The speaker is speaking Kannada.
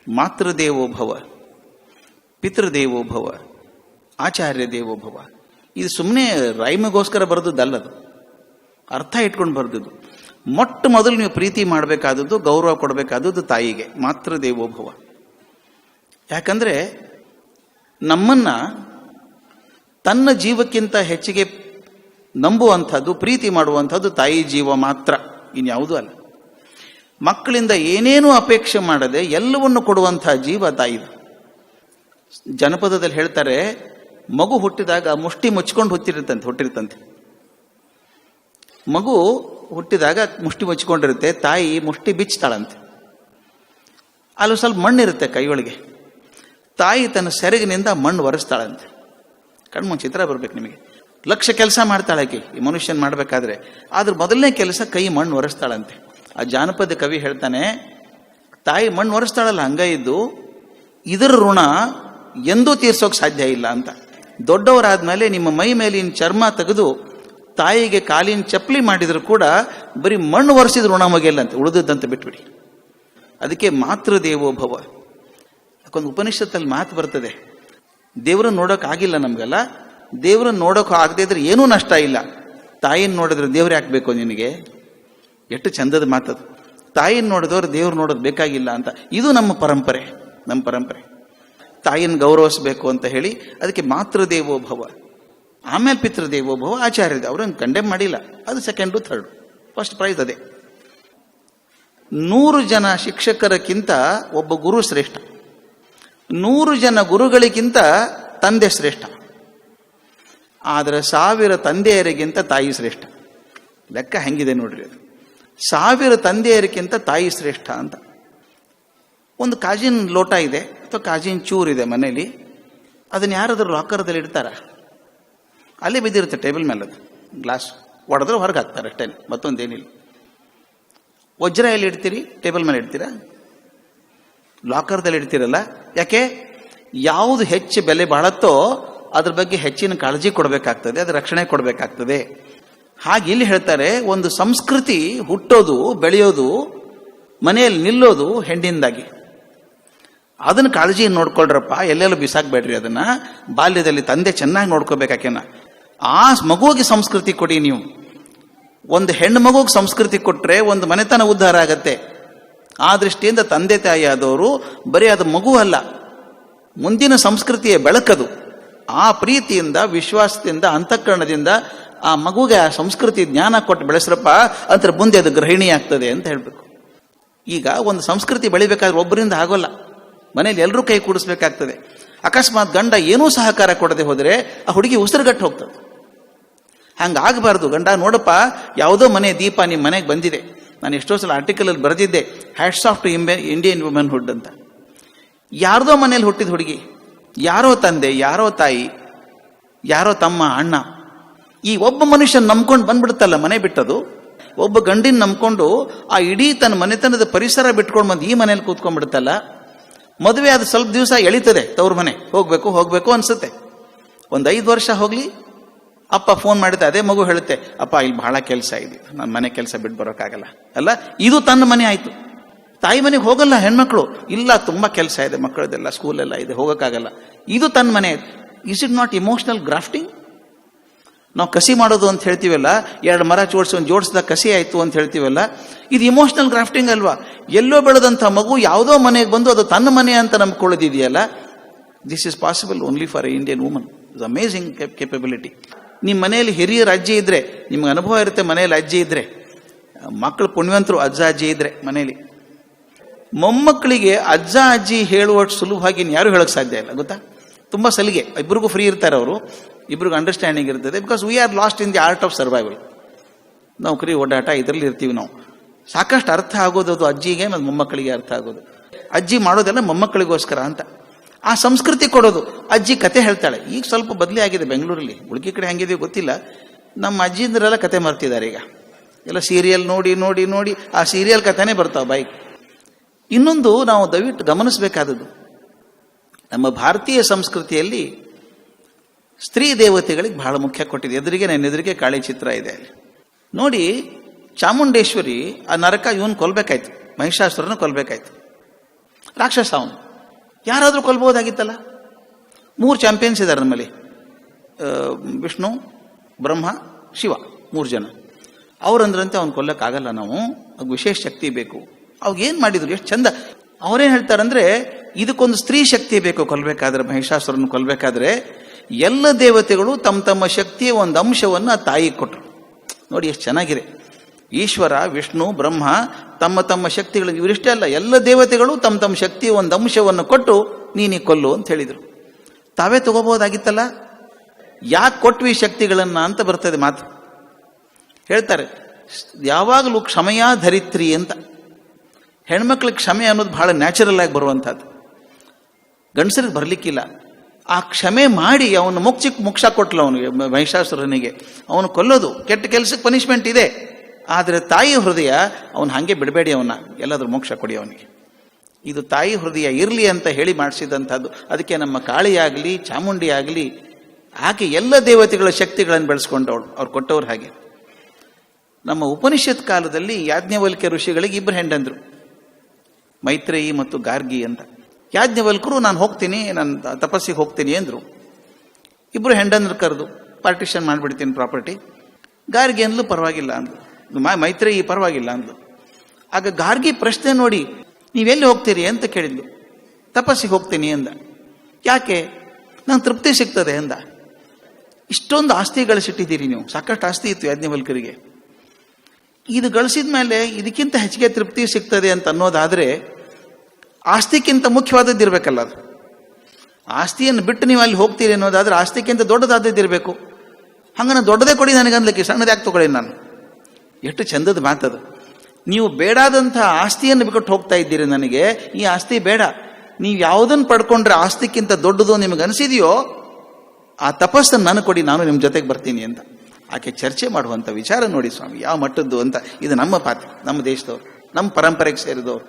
ಮಾತೃದೇವೋಭವ, ಪಿತೃದೇವೋಭವ, ಆಚಾರ್ಯ ದೇವೋಭವ. ಇದು ಸುಮ್ಮನೆ ರೈಮಿಗೋಸ್ಕರ ಬರೆದದ್ದಲ್ಲದು, ಅರ್ಥ ಇಟ್ಕೊಂಡು ಬರೆದದ್ದು. ಮೊಟ್ಟ ಮೊದಲು ನೀವು ಪ್ರೀತಿ ಮಾಡಬೇಕಾದದ್ದು, ಗೌರವ ಕೊಡಬೇಕಾದದ್ದು ತಾಯಿಗೆ, ಮಾತೃದೇವೋಭವ. ಯಾಕಂದ್ರೆ ನಮ್ಮನ್ನ ತನ್ನ ಜೀವಕ್ಕಿಂತ ಹೆಚ್ಚಿಗೆ ನಂಬುವಂಥದ್ದು, ಪ್ರೀತಿ ಮಾಡುವಂಥದ್ದು ತಾಯಿ ಜೀವ ಮಾತ್ರ, ಇನ್ಯಾವುದೂ ಅಲ್ಲ. ಮಕ್ಕಳಿಂದ ಏನೇನೂ ಅಪೇಕ್ಷೆ ಮಾಡದೆ ಎಲ್ಲವನ್ನು ಕೊಡುವಂತಹ ಜೀವ ತಾಯಿ. ಜನಪದದಲ್ಲಿ ಹೇಳ್ತಾರೆ, ಮಗು ಹುಟ್ಟಿದಾಗ ಮುಷ್ಟಿ ಮುಚ್ಕೊಂಡು ಹುಟ್ಟಿರ್ತಂತೆ. ಮಗು ಹುಟ್ಟಿದಾಗ ಮುಷ್ಟಿ ಮುಚ್ಕೊಂಡಿರುತ್ತೆ, ತಾಯಿ ಮುಷ್ಟಿ ಬಿಚ್ತಾಳಂತೆ. ಅಲ್ಲಿ ಸ್ವಲ್ಪ ಮಣ್ಣಿರುತ್ತೆ ಕೈಯೊಳಗೆ, ತಾಯಿ ತನ್ನ ಸೆರಗಿನಿಂದ ಮಣ್ಣು ಒರೆಸ್ತಾಳಂತೆ. ಕಣ್ಮುಂಚು ಚಿತ್ರ ಬರ್ಬೇಕು ನಿಮಗೆ. ಲಕ್ಷ ಕೆಲಸ ಮಾಡ್ತಾಳಾಕಿ ಈ ಮನುಷ್ಯನ್ ಮಾಡ್ಬೇಕಾದ್ರೆ, ಆದ್ರ ಮೊದಲನೇ ಕೆಲಸ ಕೈ ಮಣ್ಣು ಒರೆಸ್ತಾಳಂತೆ. ಆ ಜಾನಪದ ಕವಿ ಹೇಳ್ತಾನೆ, ತಾಯಿ ಮಣ್ಣು ಒರೆಸ್ತಾಳಲ್ಲ ಹಂಗ ಇದ್ದು, ಇದರ ಋಣ ಎಂದೂ ತೀರ್ಸೋಕ್ ಸಾಧ್ಯ ಇಲ್ಲ ಅಂತ. ದೊಡ್ಡವರಾದ್ಮೇಲೆ ನಿಮ್ಮ ಮೈ ಮೇಲಿನ ಚರ್ಮ ತೆಗೆದು ತಾಯಿಗೆ ಕಾಲಿನ ಚಪ್ಪಲಿ ಮಾಡಿದ್ರು ಕೂಡ ಬರೀ ಮಣ್ಣು ಒರೆಸಿದ ಋಣ ಮುಗಿಯಲ್ಲ ಅಂತ, ಉಳಿದದ್ದಂತ ಬಿಟ್ಬಿಡಿ. ಅದಕ್ಕೆ ಮಾತೃದೇವೋಭವ. ಯಾಕೊಂದು ಉಪನಿಷತ್ತಲ್ಲಿ ಮಾತು ಬರ್ತದೆ, ದೇವ್ರನ್ನ ನೋಡೋಕೆ ಆಗಿಲ್ಲ ನಮ್ಗೆಲ್ಲ, ದೇವ್ರನ್ನ ನೋಡೋಕೆ ಆಗದೆ ಇದ್ರೆ ಏನೂ ನಷ್ಟ ಇಲ್ಲ, ತಾಯಿನ ನೋಡಿದ್ರೆ ದೇವ್ರು ಯಾಕೆ ಬೇಕು ನಿನಗೆ? ಎಷ್ಟು ಚಂದದ ಮಾತದು. ತಾಯಿನ ನೋಡಿದವ್ರು ದೇವ್ರು ನೋಡೋದು ಬೇಕಾಗಿಲ್ಲ ಅಂತ. ಇದು ನಮ್ಮ ಪರಂಪರೆ. ತಾಯಿನ ಗೌರವಿಸಬೇಕು ಅಂತ ಹೇಳಿ ಅದಕ್ಕೆ ಮಾತೃದೇವೋಭವ. ಆಮೇಲೆ ಪಿತೃದೇವೋಭವ, ಆಚಾರ್ಯ. ಅವ್ರನ್ನ ಕಂಡೆಮ್ ಮಾಡಿಲ್ಲ, ಅದು ಸೆಕೆಂಡು ಥರ್ಡು. ಫಸ್ಟ್ ಪ್ರೈಸ್ ಅದೇ. 100 ಜನ ಶಿಕ್ಷಕರಕ್ಕಿಂತ ಒಬ್ಬ ಗುರು ಶ್ರೇಷ್ಠ, 100 ಜನ ಗುರುಗಳಿಗಿಂತ ತಂದೆ ಶ್ರೇಷ್ಠ, ಆದರೆ 1000 ತಂದೆಯರಿಗಿಂತ ತಾಯಿ ಶ್ರೇಷ್ಠ. ಲೆಕ್ಕ ಹೆಂಗಿದೆ ನೋಡ್ರಿ ಅದು. 1000 ತಂದೆಯರಿಗಿಂತ ತಾಯಿ ಶ್ರೇಷ್ಠ ಅಂತ. ಒಂದು ಕಾಜಿನ ಲೋಟ ಇದೆ ಅಥವಾ ಕಾಜಿನ ಚೂರು ಇದೆ ಮನೇಲಿ, ಅದನ್ನ ಯಾರಾದ್ರೂ ಲಾಕರ್ದಲ್ಲಿ ಇಡ್ತಾರ? ಅಲ್ಲೇ ಬಿದ್ದಿರುತ್ತೆ ಟೇಬಲ್ ಮೇಲೆ, ಅದು ಗ್ಲಾಸ್ ಒಡೆದ್ರೆ ಹೊರಗೆ ಹಾಕ್ತಾರೆ ಅಷ್ಟೇ, ಮತ್ತೊಂದೇನಿಲ್ಲ. ವಜ್ರ ಎಲ್ಲಿ ಇಡ್ತೀರಿ? ಟೇಬಲ್ ಮೇಲೆ ಇಡ್ತೀರಾ? ಲಾಕರ್ದಲ್ಲಿ ಇಡ್ತೀರಲ್ಲ. ಯಾಕೆ? ಯಾವುದು ಹೆಚ್ಚು ಬೆಲೆ ಬಾಳತ್ತೋ ಅದ್ರ ಬಗ್ಗೆ ಹೆಚ್ಚಿನ ಕಾಳಜಿ ಕೊಡಬೇಕಾಗ್ತದೆ, ಅದ್ರ ರಕ್ಷಣೆ ಕೊಡಬೇಕಾಗ್ತದೆ. ಹಾಗೆ ಇಲ್ಲಿ ಹೇಳ್ತಾರೆ, ಒಂದು ಸಂಸ್ಕೃತಿ ಹುಟ್ಟೋದು, ಬೆಳೆಯೋದು, ಮನೆಯಲ್ಲಿ ನಿಲ್ಲೋದು ಹೆಣ್ಣಿಂದಾಗಿ. ಅದನ್ನ ಕಾಳಜಿ ನೋಡ್ಕೊಳ್ರಪ್ಪ, ಎಲ್ಲೆಲ್ಲೂ ಬಿಸಾಕ್ಬೇಡ್ರಿ ಅದನ್ನ. ಬಾಲ್ಯದಲ್ಲಿ ತಂದೆ ಚೆನ್ನಾಗಿ ನೋಡ್ಕೋಬೇಕಾಕೆನ. ಆ ಮಗುವಿಗೆ ಸಂಸ್ಕೃತಿ ಕೊಡಿ ನೀವು. ಒಂದು ಹೆಣ್ಣು ಮಗುಗೆ ಸಂಸ್ಕೃತಿ ಕೊಟ್ರೆ ಒಂದು ಮನೆತನ ಉದ್ಧಾರ ಆಗತ್ತೆ. ಆ ದೃಷ್ಟಿಯಿಂದ ತಂದೆ ತಾಯಿ ಆದವರು ಬರೀ ಅದು ಮಗು ಅಲ್ಲ, ಮುಂದಿನ ಸಂಸ್ಕೃತಿಯ ಬೆಳಕದು. ಆ ಪ್ರೀತಿಯಿಂದ, ವಿಶ್ವಾಸದಿಂದ, ಅಂತಃಕರಣದಿಂದ ಆ ಮಗುಗೆ ಆ ಸಂಸ್ಕೃತಿ ಜ್ಞಾನ ಕೊಟ್ಟು ಬೆಳೆಸ್ರಪ್ಪ ಅಂತ ಮುಂದೆ ಅದು ಗೃಹಿಣಿ ಆಗ್ತದೆ ಅಂತ ಹೇಳ್ಬೇಕು. ಈಗ ಒಂದು ಸಂಸ್ಕೃತಿ ಬೆಳಿಬೇಕಾದ್ರೆ ಒಬ್ಬರಿಂದ ಆಗೋಲ್ಲ, ಮನೇಲಿ ಎಲ್ಲರೂ ಕೈ ಕೂಡಿಸ್ಬೇಕಾಗ್ತದೆ. ಅಕಸ್ಮಾತ್ ಗಂಡ ಏನೂ ಸಹಕಾರ ಕೊಡದೆ ಹೋದರೆ ಆ ಹುಡುಗಿ ಉಸಿರುಗಟ್ಟು ಹೋಗ್ತದೆ. ಹಂಗಾಗಬಾರ್ದು. ಗಂಡ ನೋಡಪ್ಪ, ಯಾವುದೋ ಮನೆ ದೀಪ ನಿಮ್ಮ ಮನೆಗೆ ಬಂದಿದೆ. ನಾನು ಎಷ್ಟೋ ಸಲ ಆರ್ಟಿಕಲ್ ಅಲ್ಲಿ ಬರೆದಿದ್ದೆ, ಹ್ಯಾಟ್ಸ್ ಆಫ್ ಟು ಇಂಡಿಯನ್ ವುಮೆನ್ಹುಡ್ ಅಂತ. ಯಾರ್ದೋ ಮನೇಲಿ ಹುಟ್ಟಿದ ಹುಡುಗಿ, ಯಾರೋ ತಂದೆ, ಯಾರೋ ತಾಯಿ, ಯಾರೋ ತಮ್ಮ, ಅಣ್ಣ, ಈ ಒಬ್ಬ ಮನುಷ್ಯನ ನಂಬ್ಕೊಂಡು ಬಂದ್ಬಿಡುತ್ತಲ್ಲ ಮನೆ ಬಿಟ್ಟದು. ಒಬ್ಬ ಗಂಡಿನ ನಂಬ್ಕೊಂಡು ಆ ಇಡೀ ತನ್ನ ಮನೆತನದ ಪರಿಸರ ಬಿಟ್ಕೊಂಡು ಬಂದು ಈ ಮನೇಲಿ ಕೂತ್ಕೊಂಡ್ಬಿಡುತ್ತಲ್ಲ. ಮದುವೆ ಆದ ಸ್ವಲ್ಪ ದಿವಸ ಎಳಿತದೆ, ತವ್ರ ಮನೆ ಹೋಗ್ಬೇಕು ಅನ್ಸುತ್ತೆ. ಒಂದು 5 ವರ್ಷ ಹೋಗ್ಲಿ, ಅಪ್ಪ ಫೋನ್ ಮಾಡಿದ್ರೆ ಅದೇ ಮಗು ಹೇಳುತ್ತೆ, ಅಪ್ಪ ಇಲ್ಲಿ ಬಹಳ ಕೆಲಸ ಇದೆ, ನನ್ನ ಮನೆ ಕೆಲಸ ಬಿಟ್ಟು ಬರೋಕ್ಕಾಗಲ್ಲ. ಅಲ್ಲ, ಇದು ತನ್ನ ಮನೆ ಆಯ್ತು. ತಾಯಿ ಮನೆಗೆ ಹೋಗಲ್ಲ ಹೆಣ್ಮಕ್ಳು, ಇಲ್ಲ ತುಂಬಾ ಕೆಲಸ ಇದೆ, ಮಕ್ಕಳದೆಲ್ಲ ಸ್ಕೂಲೆಲ್ಲ ಇದೆ, ಹೋಗೋಕ್ಕಾಗಲ್ಲ. ಇದು ತನ್ನ ಮನೆ. Is it not emotional grafting? ನಾವು ಕಸಿ ಮಾಡೋದು ಅಂತ ಹೇಳ್ತೀವಲ್ಲ, 2 ಮರ ಜೋಡಿಸಿದಾಗ ಕಸಿ ಆಯ್ತು ಅಂತ ಹೇಳ್ತೀವಲ್ಲ, ಇದು ಇಮೋಷನಲ್ ಗ್ರಾಫ್ಟಿಂಗ್ ಅಲ್ವಾ? ಎಲ್ಲೋ ಬೆಳೆದಂಥ ಮಗು ಯಾವುದೋ ಮನೆಗೆ ಬಂದು ಅದು ತನ್ನ ಮನೆ ಅಂತ ನಂಬ್ಕೊಳ್ಳೋದಿದೆಯಲ್ಲ. This is possible only for a Indian woman. It's amazing capability. ನಿಮ್ಮ ಮನೆಯಲ್ಲಿ ಹಿರಿಯರ ಅಜ್ಜಿ ಇದ್ರೆ, ನಿಮ್ಗೆ ಅನುಭವ ಇರುತ್ತೆ, ಮನೆಯಲ್ಲಿ ಅಜ್ಜಿ ಇದ್ರೆ, ಮಕ್ಕಳು ಪುಣ್ಯವಂತರು ಅಜ್ಜ ಅಜ್ಜಿ ಇದ್ರೆ ಮನೆಯಲ್ಲಿ, ಮೊಮ್ಮಕ್ಕಳಿಗೆ ಅಜ್ಜ ಅಜ್ಜಿ ಹೇಳುವಷ್ಟು ಸುಲಭವಾಗಿ ಯಾರು ಹೇಳಕ್ ಸಾಧ್ಯ ಇಲ್ಲ, ಗೊತ್ತಾ? ತುಂಬಾ ಸಲಿಗೆ, ಇಬ್ಬರಿಗೂ ಫ್ರೀ ಇರ್ತಾರೆ ಅವರು, ಇಬ್ರಿಗೂ ಅಂಡರ್ಸ್ಟ್ಯಾಂಡಿಂಗ್ ಇರ್ತದೆ. Because we are lost in the art of survival. ನೌಕರಿ, ಓಡಾಟ ಇದರಲ್ಲಿ ಇರ್ತೀವಿ ನಾವು. ಸಾಕಷ್ಟು ಅರ್ಥ ಆಗೋದು ಅದು ಅಜ್ಜಿಗೆ ಮತ್ತು ಮೊಮ್ಮಕ್ಕಳಿಗೆ ಅರ್ಥ ಆಗೋದು. ಅಜ್ಜಿ ಮಾಡೋದೆಲ್ಲ ಮೊಮ್ಮಕ್ಕಳಿಗೋಸ್ಕರ ಅಂತ. ಆ ಸಂಸ್ಕೃತಿ ಕೊಡೋದು. ಅಜ್ಜಿ ಕತೆ ಹೇಳ್ತಾಳೆ. ಈಗ ಸ್ವಲ್ಪ ಬದಲಿ ಆಗಿದೆ ಬೆಂಗಳೂರಲ್ಲಿ, ಉಳ್ಕಿ ಕಡೆ ಹೆಂಗಿದೆ ಗೊತ್ತಿಲ್ಲ. ನಮ್ಮ ಅಜ್ಜಿಂದ್ರೆಲ್ಲ ಕತೆ ಮರ್ತಿದ್ದಾರೆ ಈಗ. ಎಲ್ಲ ಸೀರಿಯಲ್ ನೋಡಿ ನೋಡಿ ನೋಡಿ ಆ ಸೀರಿಯಲ್ ಕಥೆನೇ ಬರ್ತಾವೆ ಬಾಯಿಗೆ. ಇನ್ನೊಂದು ನಾವು ದಯವಿಟ್ಟು ಗಮನಿಸಬೇಕಾದದ್ದು, ನಮ್ಮ ಭಾರತೀಯ ಸಂಸ್ಕೃತಿಯಲ್ಲಿ ಸ್ತ್ರೀ ದೇವತೆಗಳಿಗೆ ಬಹಳ ಮುಖ್ಯ ಕೊಟ್ಟಿದೆ. ನನ್ನ ಎದುರಿಗೆ ಕಾಳಿ ಚಿತ್ರ ಇದೆ ಅಲ್ಲಿ ನೋಡಿ. ಚಾಮುಂಡೇಶ್ವರಿ ಆ ನರಕ ಇವನ್ ಕೊಲ್ಬೇಕಾಯ್ತು, ಮಹಿಷಾಸುರನ ಕೊಲ್ಬೇಕಾಯ್ತು. ರಾಕ್ಷಸ ಅವನು. ಯಾರಾದರೂ ಕೊಲ್ಬೋದಾಗಿತ್ತಲ್ಲ. 3 ಚಾಂಪಿಯನ್ಸ್ ಇದ್ದಾರೆ ನಮ್ಮಲ್ಲಿ, ವಿಷ್ಣು, ಬ್ರಹ್ಮ, ಶಿವ, 3 ಜನ. ಅವ್ರಂದ್ರಂತೆ ಅವ್ನು ಕೊಲ್ಲಕ್ಕಾಗಲ್ಲ, ನಾವು ವಿಶೇಷ ಶಕ್ತಿ ಬೇಕು. ಅವಾಗ ಏನು ಮಾಡಿದ್ರು, ಎಷ್ಟು ಚಂದ. ಅವರೇನು ಹೇಳ್ತಾರಂದ್ರೆ, ಇದಕ್ಕೊಂದು ಸ್ತ್ರೀ ಶಕ್ತಿ ಬೇಕು ಕೊಲ್ಬೇಕಾದ್ರೆ, ಮಹಿಷಾಸುರನ್ನು ಕೊಲ್ಬೇಕಾದ್ರೆ. ಎಲ್ಲ ದೇವತೆಗಳು ತಮ್ಮ ತಮ್ಮ ಶಕ್ತಿಯ ಒಂದು ಅಂಶವನ್ನು ಆ ತಾಯಿಗೆ ಕೊಟ್ಟರು. ನೋಡಿ ಎಷ್ಟು ಚೆನ್ನಾಗಿದೆ. ಈಶ್ವರ, ವಿಷ್ಣು, ಬ್ರಹ್ಮ ತಮ್ಮ ತಮ್ಮ ಶಕ್ತಿಗಳು, ಇವರಿಷ್ಟೇ ಅಲ್ಲ, ಎಲ್ಲ ದೇವತೆಗಳು ತಮ್ಮ ತಮ್ಮ ಶಕ್ತಿಯ ಒಂದು ಅಂಶವನ್ನು ಕೊಟ್ಟು ನೀನಿ ಕೊಲ್ಲು ಅಂತ ಹೇಳಿದರು. ತಾವೇ ತಗೋಬಹುದಾಗಿತ್ತಲ್ಲ, ಯಾಕೆ ಕೊಟ್ವಿ ಶಕ್ತಿಗಳನ್ನ ಅಂತ ಬರ್ತದೆ ಮಾತು. ಹೇಳ್ತಾರೆ, ಯಾವಾಗಲೂ ಕ್ಷಮೆಯ ಧರಿತ್ರಿ ಅಂತ. ಹೆಣ್ಮಕ್ಳಿಗೆ ಕ್ಷಮೆ ಅನ್ನೋದು ಬಹಳ ನ್ಯಾಚುರಲ್ ಆಗಿ ಬರುವಂಥದ್ದು, ಗಂಡಸರಿಗೆ ಬರಲಿಕ್ಕಿಲ್ಲ. ಆ ಕ್ಷಮೆ ಮಾಡಿ ಅವನು ಮೋಕ್ಷ ಕೊಟ್ಲು ಅವನಿಗೆ, ಮಹಿಷಾಸುರನಿಗೆ. ಅವನು ಕೊಲ್ಲೋದು ಕೆಟ್ಟ ಕೆಲಸಕ್ಕೆ ಪನಿಷ್ಮೆಂಟ್ ಇದೆ, ಆದರೆ ತಾಯಿ ಹೃದಯ ಅವನು ಹಾಗೆ ಬಿಡಬೇಡಿ, ಅವನ್ನ ಎಲ್ಲಾದ್ರೂ ಮೋಕ್ಷ ಕೊಡಿ ಅವನಿಗೆ. ಇದು ತಾಯಿ ಹೃದಯ ಇರಲಿ ಅಂತ ಹೇಳಿ ಮಾಡಿಸಿದಂಥದ್ದು. ಅದಕ್ಕೆ ನಮ್ಮ ಕಾಳಿಯಾಗಲಿ, ಚಾಮುಂಡಿ ಆಗಲಿ, ಆಕೆ ಎಲ್ಲ ದೇವತೆಗಳ ಶಕ್ತಿಗಳನ್ನು ಬೆಳೆಸ್ಕೊಂಡವಳು, ಅವ್ರು ಕೊಟ್ಟವ್ರು. ಹಾಗೆ ನಮ್ಮ ಉಪನಿಷತ್ ಕಾಲದಲ್ಲಿ ಯಾಜ್ಞವಲ್ಕ್ಯ ಋಷಿಗಳಿಗೆ 2 ಹೆಂಡಂದ್ರು, ಮೈತ್ರೇಯಿ ಮತ್ತು ಗಾರ್ಗಿ ಅಂತ. ಯಾಜ್ಞವಲ್ಕರು ನಾನು ಹೋಗ್ತೀನಿ, ನಾನು ತಪಸ್ಸಿಗೆ ಹೋಗ್ತೀನಿ ಅಂದರು. 2 ಹೆಂಡಂದ್ರು ಕರೆದು ಪಾರ್ಟಿಷನ್ ಮಾಡಿಬಿಡ್ತೀನಿ ಪ್ರಾಪರ್ಟಿ. ಗಾರ್ಗಿ ಅಂದ್ಲು ಪರವಾಗಿಲ್ಲ ಅಂದ್ಲು, ಮೈತ್ರೇಯಿ ಪರವಾಗಿಲ್ಲ ಅಂದ್ಲು. ಆಗ ಗಾರ್ಗಿ ಪ್ರಶ್ನೆ ನೋಡಿ, ನೀವೆಲ್ಲಿ ಹೋಗ್ತೀರಿ ಅಂತ ಕೇಳಿದ್ಲು. ತಪಸ್ಸಿಗೆ ಹೋಗ್ತೀನಿ ಅಂದ. ಯಾಕೆ? ನಂಗೆ ತೃಪ್ತಿ ಸಿಗ್ತದೆ ಅಂದ. ಇಷ್ಟೊಂದು ಆಸ್ತಿ ಗಳಿಸಿಟ್ಟಿದ್ದೀರಿ ನೀವು, ಸಾಕಷ್ಟು ಆಸ್ತಿ ಇತ್ತು ಯಾಜ್ಞವಲ್ಕರಿಗೆ. ಇದು ಗಳಿಸಿದ ಮೇಲೆ ಇದಕ್ಕಿಂತ ಹೆಚ್ಚಿಗೆ ತೃಪ್ತಿ ಸಿಗ್ತದೆ ಅಂತ ಅನ್ನೋದಾದ್ರೆ ಆಸ್ತಿಕ್ಕಿಂತ ಮುಖ್ಯವಾದದ್ದು ಇರಬೇಕಲ್ಲ ಅದು. ಆಸ್ತಿಯನ್ನು ಬಿಟ್ಟು ನೀವು ಅಲ್ಲಿ ಹೋಗ್ತೀರಿ ಅನ್ನೋದಾದ್ರೆ ಆಸ್ತಿಕ್ಕಿಂತ ದೊಡ್ಡದಾದದ್ದಿರಬೇಕು. ಹಂಗನ ದೊಡ್ಡದೇ ಕೊಡಿ ನನಗೆ ಅನ್ಲಿಕ್ಕೆ, ಸಣ್ಣದಾಗಿ ತಗೊಳ್ಳಿ ನಾನು. ಎಷ್ಟು ಚಂದದ ಮಾತದು. ನೀವು ಬೇಡಾದಂತಹ ಆಸ್ತಿಯನ್ನು ಬಿಟ್ಟು ಹೋಗ್ತಾ ಇದ್ದೀರಿ, ನನಗೆ ಈ ಆಸ್ತಿ ಬೇಡ. ನೀವು ಯಾವುದನ್ನು ಪಡ್ಕೊಂಡ್ರೆ ಆಸ್ತಿಕ್ಕಿಂತ ದೊಡ್ಡದು ನಿಮಗೆ ಅನಿಸಿದೆಯೋ ಆ ತಪಸ್ಸನ್ನು ನಾನು ಕೊಡಿ, ನಾನು ನಿಮ್ಮ ಜೊತೆಗೆ ಬರ್ತೀನಿ ಅಂತ. ಆಕೆ ಚರ್ಚೆ ಮಾಡುವಂಥ ವಿಚಾರ ನೋಡಿ ಸ್ವಾಮಿ ಯಾವ ಮಟ್ಟದ್ದು ಅಂತ. ಇದು ನಮ್ಮ ಪಾತ್ರ, ನಮ್ಮ ದೇಶದವ್ರು, ನಮ್ಮ ಪರಂಪರೆಗೆ ಸೇರಿದವರು.